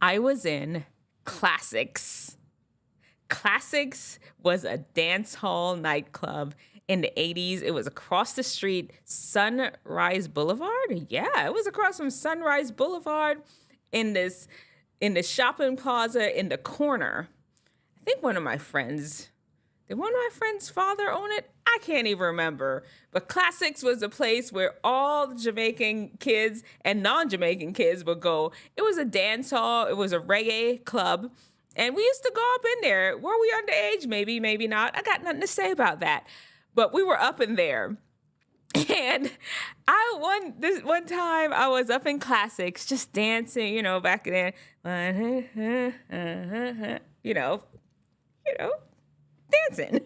I was in Classics. Classics was a dance hall nightclub in the 80s. It was across the street, Sunrise Boulevard. Yeah, it was across from Sunrise Boulevard in the shopping plaza in the corner. I think did one of my friends' father own it? I can't even remember. But Classics was a place where all the Jamaican kids and non-Jamaican kids would go. It was a dance hall. It was a reggae club. And we used to go up in there. Were we underage? Maybe, maybe not. I got nothing to say about that. But we were up in there. And one time I was up in Classics just dancing, back then, dancing,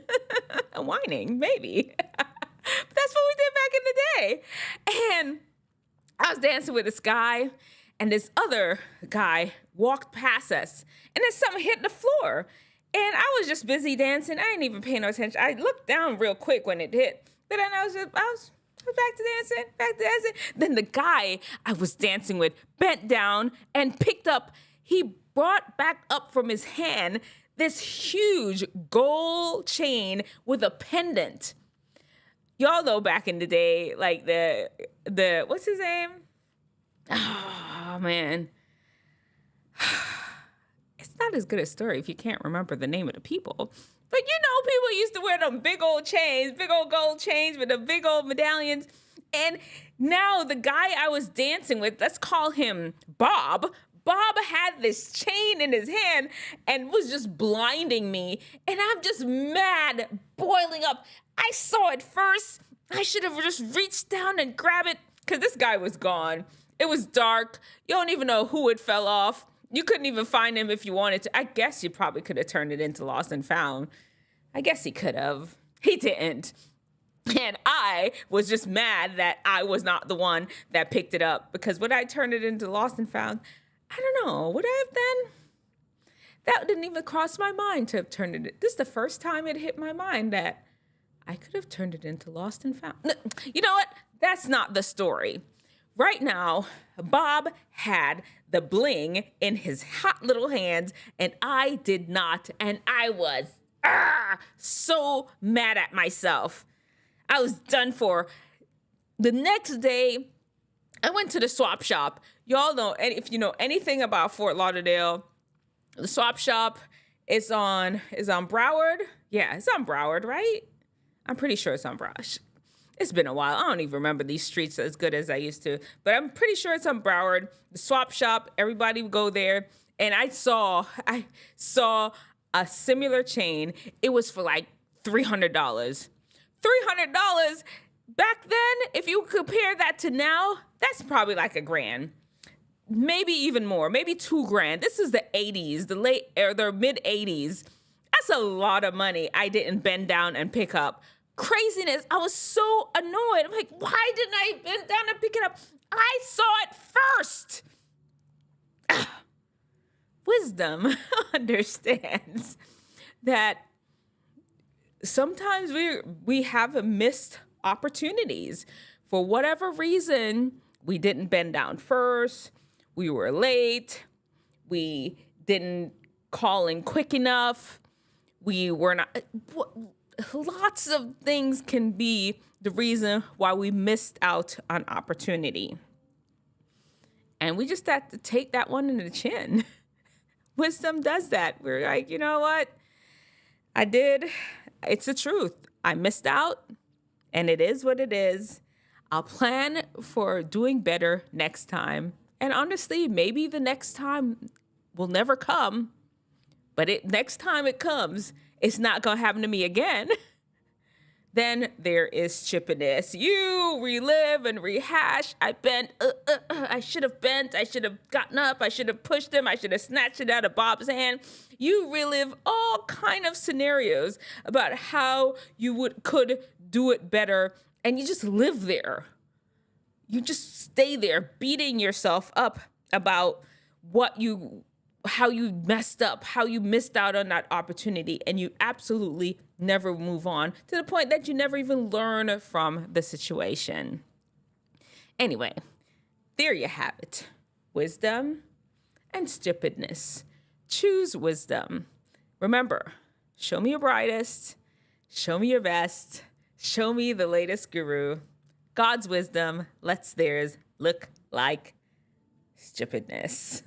whining, maybe. But that's what we did back in the day. And I was dancing with this guy, and this other guy walked past us, and then something hit the floor. And I was just busy dancing. I didn't even pay no attention. I looked down real quick when it hit, but then I was back to dancing. Then the guy I was dancing with bent down and he brought back up from his hand this huge gold chain with a pendant. Y'all know back in the day, like the what's his name? Oh, man. It's not as good a story if you can't remember the name of the people. But people used to wear them big old chains, big old gold chains with the big old medallions. And now the guy I was dancing with, let's call him Bob. Bob had this chain in his hand and was just blinding me. And I'm just mad, boiling up. I saw it first. I should have just reached down and grabbed it because this guy was gone. It was dark. You don't even know who it fell off. You couldn't even find him if you wanted to. I guess you probably could have turned it into Lost and Found. I guess he could have. He didn't. And I was just mad that I was not the one that picked it up, because would I turn it into Lost and Found? I don't know. Would I have then? That didn't even cross my mind to have turned it. This is the first time it hit my mind that I could have turned it into Lost and Found. You know what? That's not the story. Right now, Bob had the bling in his hot little hands, and I did not. And I was so mad at myself. I was done for. The next day, I went to the swap shop. Y'all know, if you know anything about Fort Lauderdale, the swap shop is on Broward. Yeah, it's on Broward, right? I'm pretty sure it's on Broward. It's been a while. I don't even remember these streets as good as I used to, but I'm pretty sure it's on Broward. The swap shop, everybody would go there. And I saw a similar chain. It was for like $300. $300 back then, if you compare that to now, that's probably like $1,000. Maybe even more, maybe $2,000. This is the 80s, the mid 80s. That's a lot of money I didn't bend down and pick up. Craziness. I was so annoyed. I'm like, why didn't I bend down and pick it up? I saw it first. Wisdom understands that sometimes we have missed opportunities. For whatever reason, we didn't bend down first. We were late. We didn't call in quick enough. We were not. Lots of things can be the reason why we missed out on opportunity. And we just have to take that one in the chin. Wisdom does that. We're like, you know what? I did. It's the truth. I missed out, and it is what it is. I'll plan for doing better next time. And honestly, maybe the next time will never come, but next time it comes, it's not going to happen to me again. Then there is stupidness. You relive and rehash. I bent. I should have bent. I should have gotten up. I should have pushed him. I should have snatched it out of Bob's hand. You relive all kind of scenarios about how you could do it better, and you just live there. You just stay there beating yourself up about how you messed up, how you missed out on that opportunity, and you absolutely never move on to the point that you never even learn from the situation. Anyway, there you have it. Wisdom. and stupidness. Choose wisdom. Remember, show me your brightest, show me your best, show me the latest guru. God's wisdom lets theirs look like stupidness.